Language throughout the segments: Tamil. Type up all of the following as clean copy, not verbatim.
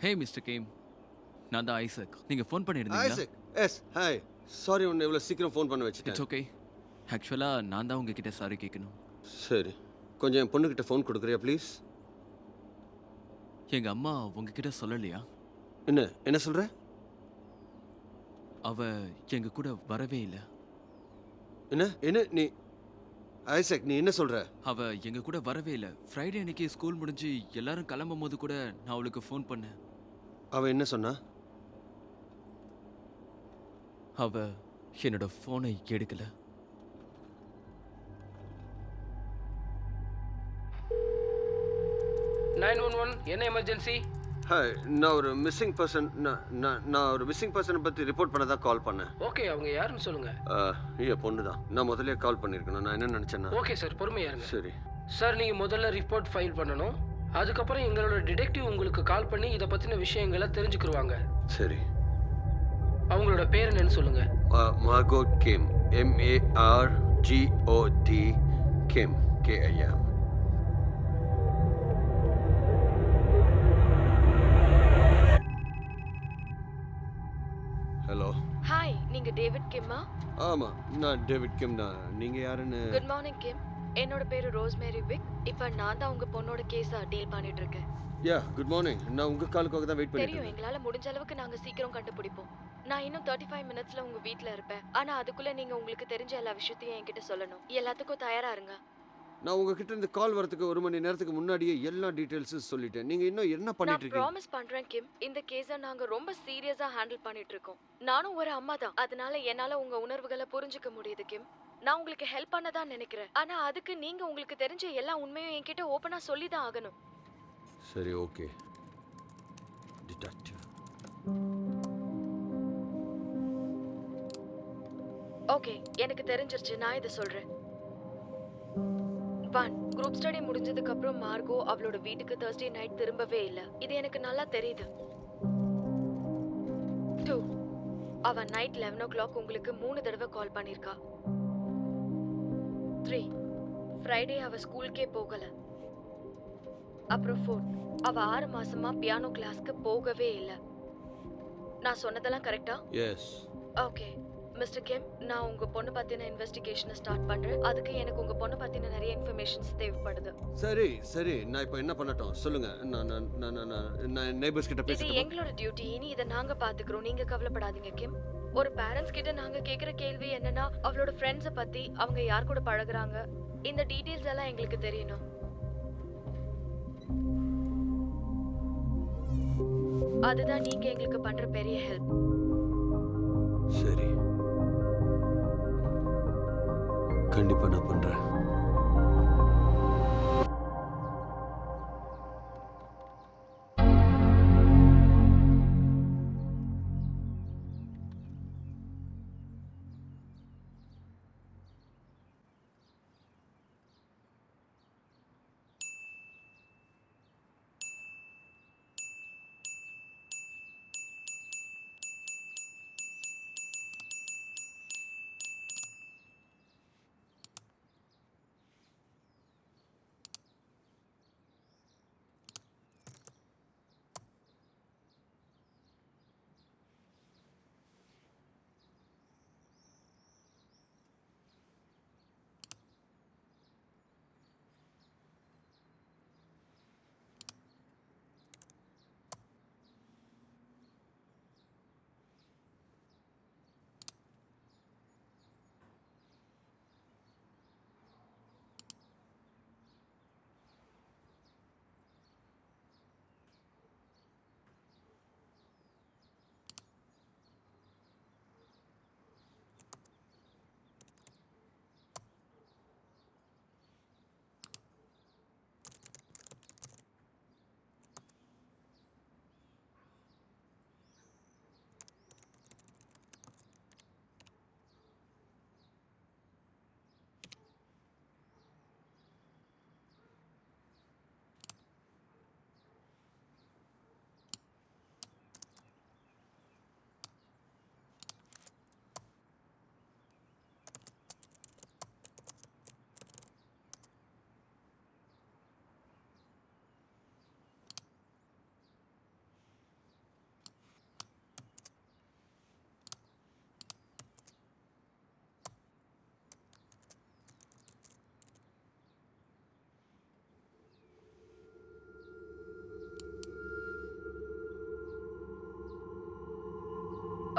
ஹே மிஸ்டர் கேம், நான் தான் ஐசக். நீங்க ஃபோன் பண்ணியிருந்தீங்களா? Isaac yes hi. சாரி உன்னை இவ்வளோ சீக்கிரம் ஃபோன் பண்ண வச்சுட்டேன். It's okay. ஆக்சுவலா நான் தான் உங்ககிட்ட சாரி கேட்கணும். சரி, கொஞ்சம் என் பொண்ணுக்கிட்ட ஃபோன் கொடுக்குறியா ப்ளீஸ்? எங்க அம்மா உங்ககிட்ட சொல்லலையா? என்ன என்ன சொல்கிற? அவ எங்க கூட வரவே இல்லை. என்ன என்ன நீ ஐசக் நீ என்ன சொல்கிற? அவ எங்க கூட வரவே இல்லை. ஃப்ரைடே அன்னைக்கு ஸ்கூல் முடிஞ்சு எல்லாரும் கிளம்பும் போது கூட நான் அவளுக்கு ஃபோன் பண்ணேன். அவள் என்ன சொன்னா? அவ என்னோட ஃபோனை எடுக்கல. என்ன எமர்ஜென்சி? ஹாய், நான் ஒரு மிஸ்ஸிங் பர்சன் நான் ஒரு மிஸ்ஸிங் பர்சனை பற்றி ரிப்போர்ட் பண்ண தான் கால் பண்ணேன். ஓகே, அவங்க யாருன்னு சொல்லுங்க. என் பொண்ணு தான். நான் முதல்ல கால் பண்ணியிருக்கணும். நான் என்ன நினச்சேன்னா ஓகே சார், பொறுமையா இருங்க. சரி சார், நீங்க முதல்ல ரிப்போர்ட் ஃபைல் பண்ணணும். அதுக்கப்புறம் எங்களோட டிடெக்டிவ் உங்களுக்கு கால் பண்ணி இதை பத்தின விஷயங்களை தெரிஞ்சுக்கிருவாங்க. சரி. அவங்களோட பேர் என்னன்னு சொல்லுங்க. மார்கோட் கிம், MARGOT கிம், KIM. ஹலோ. ஹாய், நீங்க டேவிட் கிம்மா? ஆமாம், நான் டேவிட் கிம் தான். நீங்கள் யாருன்னு? குட் மார்னிங் கிம். என்னோட பேரு ரோஸ்மேரி விக். இப்போ நான் தான் உங்க பொண்ணோட கேஸை டீல் பண்ணிட்டு இருக்கேன். யா குட் மார்னிங். நான் உங்கள் காலுக்காக தான் வெயிட் பண்ணிட்டு தெரியும், இருக்கேன். எங்களால முடிஞ்ச அளவுக்கு நாங்க சீக்கிரம் கண்டுபிடிப்போம். நான் இன்னும் 35 மினிட்ஸ்ல உங்க வீட்ல இருப்பேன். ஆனா அதுக்குள்ள நீங்க உங்களுக்கு தெரிஞ்ச எல்லா விஷயத்தையும் என்கிட்ட சொல்லணும். எல்லாத்துக்கும் தயாரா இருங்க. நான் உங்ககிட்ட இருந்து கால் வரதுக்கு 1 மணி நேரத்துக்கு முன்னாடியே எல்லா டீட்டெயில்ஸும் சொல்லிட்டேன். நீங்கள் இன்னும் என்ன பண்ணிட்டு நான் இருக்கீங்க? ப்ராமிஸ் பண்றேன் கிம், இந்த கேஸை நாங்க ரொம்ப சீரியஸா ஹேண்டில் பண்ணிட்டு இருக்கோம். நானும் ஒரு அம்மா தான், அதனால என்னால உங்க உணர்வுகளை புரிஞ்சுக்க முடியுது கிம். நான் உங்களுக்கு ஹெல்ப் பண்ண தான் நினைக்கிறேன். ஆனா அதுக்கு நீங்க உங்களுக்கு தெரிஞ்ச எல்லா உண்மையும் என்கிட்ட ஓப்பனா சொல்லி தான் ஆகணும். சரி ஓகே டிடெக்டிவ். ஓகே, எனக்கு தெரிஞ்சிருச்சு. நான் இதை சொல்றேன். 1, குரூப் ஸ்டடி முடிஞ்சதுக்கு அப்புறம் மார்கோ அவளோட வீட்டுக்கு Thursday நைட் திரும்பவே இல்ல. இது எனக்கு நல்லா தெரியுது. 2, அவ நைட் 11 o'clock உங்களுக்கு 3 தடவை கால் பண்ணிருக்கா. 3, ஃப்ரைடே அவ ஸ்கூலுக்கே போகல. அப்புறம் 4, அவ 6 மாசமா பியானோ கிளாஸ்க்கு போகவே இல்ல. நான் சொன்னதெல்லாம் கரெக்டா? எஸ். ஓகே மிஸ்டர் கிம், நான் உங்க பொண்ணு பத்தின இன்வெஸ்டிகேஷனை ஸ்டார்ட் பண்றேன். அதுக்கு எனக்கு உங்க பொண்ணு பத்தின நிறைய இன்ஃபர்மேஷன்ஸ் தேவைப்படுது. சரி சரி, நான் இப்போ என்ன பண்ணட்டும் சொல்லுங்க. நான் நெய்பர்ஸ் கிட்ட இது பேசிட்டு. எங்களோட டியூட்டி. இனி இதை நாங்க பாத்துக்கிறோம். நீங்க கவலைப்படாதீங்க கிம். ஒரு பேரண்ட்ஸ் கிட்ட நாங்க கேக்குற கேள்வி என்னன்னா, அவளோட ஃப்ரெண்ட்ஸை பத்தி, அவங்க யார் கூட பழகுறாங்க, இந்த டீடைல்ஸ் எல்லாம் எங்களுக்கு தெரியணும். அதுதான் நீங்க எங்களுக்கு பண்ற பெரிய ஹெல்ப். சரி, கண்டிப்பா நான் பண்றேன்.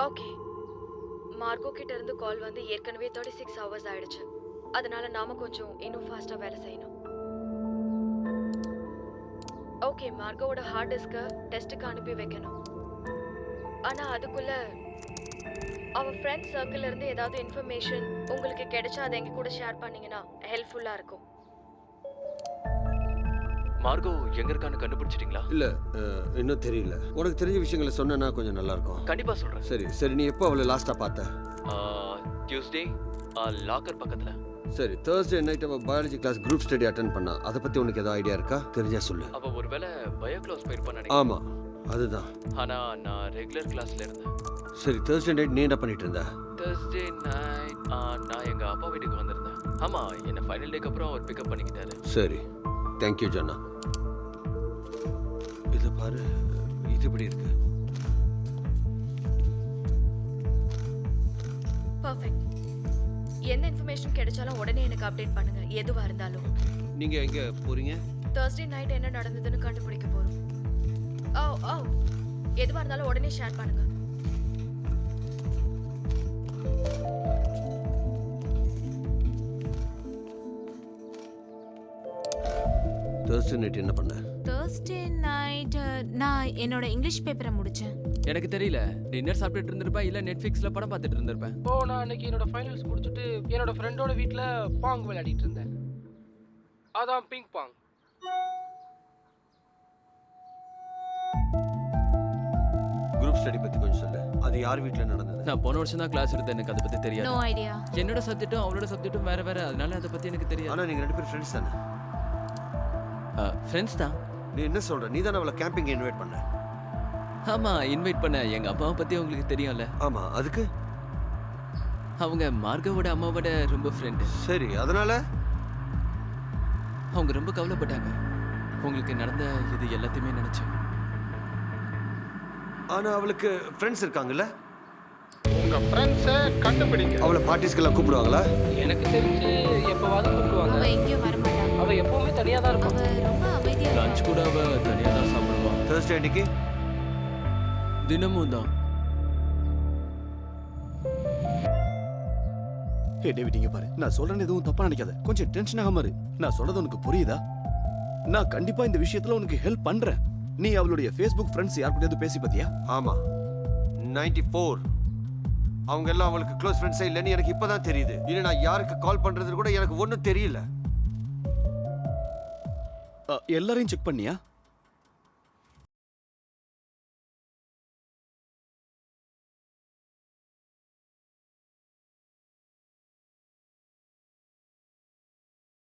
ஓகே, மார்கோ கிட்ட இருந்து கால் வந்து ஏற்கனவே 36 ஹவர்ஸ் ஆயிடுச்சு. அதனால நாம கொஞ்சம் இன்னும் ஃபாஸ்டா வேலை செய்யணும். ஓகே, மார்கோவோட ஹார்ட் டிஸ்க டெஸ்ட்டுக்கு அனுப்பி வைக்கணும். ஆனா அதுக்குள்ள அவ ஃப்ரெண்ட்ஸ் சர்க்கிள்ல இருந்து ஏதாவது இன்ஃபர்மேஷன் உங்களுக்கு கிடைச்சா அதை எங்க கூட ஷேர் பண்ணீங்கன்னா ஹெல்ப்ஃபுல்லா இருக்கும். மார்கோ எங்க இருக்கான்னு கண்டுபிடிச்சிட்டீங்களா? இல்ல இன்னும் தெரியல. உனக்கு தெரிஞ்ச விஷயங்களை சொன்னா கொஞ்சம் நல்லா இருக்கும். கண்டிப்பா சொல்றேன். சரி சரி, நீ எப்போ அவளை லாஸ்டா பார்த்த? டியூஸ்டே லாக்கர் பக்கத்துல. சரி, Thursday நைட் அவ biology class group study attend பண்ணா. அதை பத்தி உனக்கு ஏதாவது ஐடியா இருக்கா? தெரிஞ்சா சொல்லு. அவ ஒருவேளை பயோ கிளாஸ் போயிருப்பான்னு ஆமா, அதுதான். ஆனா நான் ரெகுலர் கிளாஸ்ல இருந்தேன். சரி, Thursday நைட் நீ என்ன பண்ணிட்டு இருந்த? Thursday night நான் எங்க அப்பா வீட்டுக்கு வந்திருந்தேன். ஆமா, என்ன ஃபைனல் டேக்கு அப்புறம் அவர் பிக்கப் பண்ணிக்கிட்டாரு. சரி, தேங்க்யூ ஜன்னா. இது பாரு, இது எப்படி இருக்கு? பர்ஃபெக்ட். எந்த இன்ஃபர்மேஷன் கிடைச்சாலும் உடனே எனக்கு அப்டேட் பண்ணுங்க, எதுவா இருந்தாலும். நீங்க எங்க போறீங்க? Thursday நைட் என்ன நடந்ததுன்னு கண்டுபிடிக்க போறோம். ஓ எதுவா இருந்தாலும் உடனே ஷேர் பண்ணுங்க. Thursday நைட் என்ன பண்ண? Thursday night நான் என்னோட இங்கிலீஷ் பேப்பரை முடிச்சேன். எனக்கு தெரியல, டின்னர் சாப்பிட்டுட்டு இருந்திருப்பேன், இல்ல நெட்ஃபிளிக்ஸ்ல படம் பார்த்துட்டு இருந்திருப்பேன். நான் அன்னைக்கு என்னோட ஃபைனல்ஸ் முடிச்சுட்டு என்னோட ஃப்ரெண்டோட வீட்டில் பாங் விளையாடிட்டு இருந்தேன். அதான் பிங் பாங். குரூப் ஸ்டடி பத்தி கொஞ்சம் சொல்லு. அது யார் வீட்ல நடந்தது? நான் போன வருஷம் தான் கிளாஸ் எடுத்தேன், எனக்கு அதை பத்தி தெரியாது. No idea. என்னோட சப்ஜெக்ட்டும் அவளோட சப்ஜெக்ட்டும் வேற வேற, அதனால அதை பத்தி எனக்கு தெரியாது. ஆனா நீங்க ரெண்டு பேரும் ஃப்ரெண்ட்ஸ் தானே? ஃப்ரெண்ட்ஸ் தான். நீ என்ன சொல்ற? நீ தானே அவளை கேம்பிங் இன்வைட் பண்ண? ஆமா, இன்வைட் பண்ண. எங்க அப்பாவை பத்தி உங்களுக்கு தெரியும்ல. ஆமா, அதுக்கு அவங்க மார்கவோட அம்மாவோட ரொம்ப ஃப்ரெண்டு. சரி, அதனால அவங்க ரொம்ப கவலைப்பட்டாங்க உங்களுக்கு நடந்த இது எல்லாத்தையுமே நினைச்சு. ஆனா அவளுக்கு ஃப்ரெண்ட்ஸ் இருக்காங்கல்ல? உங்க ஃப்ரெண்ட்ஸை கண்டுபிடிங்க. அவளை பார்ட்டிஸ்க்கெல்லாம் கூப்பிடுவாங்களா? எனக்கு தெரிஞ்சு எப்போவாது கூப்பிடுவாங்க. அவ எங்கேயும் வர மாட்டா. அவ எப்பவுமே தனியா தான் அவ இருப்பான். ரொம்ப அமைதியா இருப்பா. லஞ்ச் கூட அவ தனியா தான் சாப்பிடுவான். Thursday அன்னைக்கு தினமும் தான். ஹே டேவிட், இங்க பாரு, நான் சொல்றேன்னு எதுவும் தப்பா நினைக்காத. கொஞ்சம் டென்ஷன் ஆகாம இரு. நான் சொல்றது உனக்கு புரியுதா? நான் கண்டிப்பா இந்த விஷயத்துல உனக்கு ஹெல்ப் பண்றேன். நீ அவளுடைய ஃபேஸ்புக் ஃப்ரெண்ட்ஸ் யார்கிட்டயாவது பேசி பாத்தியா? ஆமா, 94 அவங்க எல்லாம் அவளுக்கு க்ளோஸ் ஃப்ரெண்ட்ஸே இல்லைன்னு எனக்கு இப்பதான் தெரியுது. இல்லை, நான் யாருக்கு கால் பண்றது கூட எனக்கு ஒன்றும் தெரியல. எல்லாரையும் செக் பண்ணியா?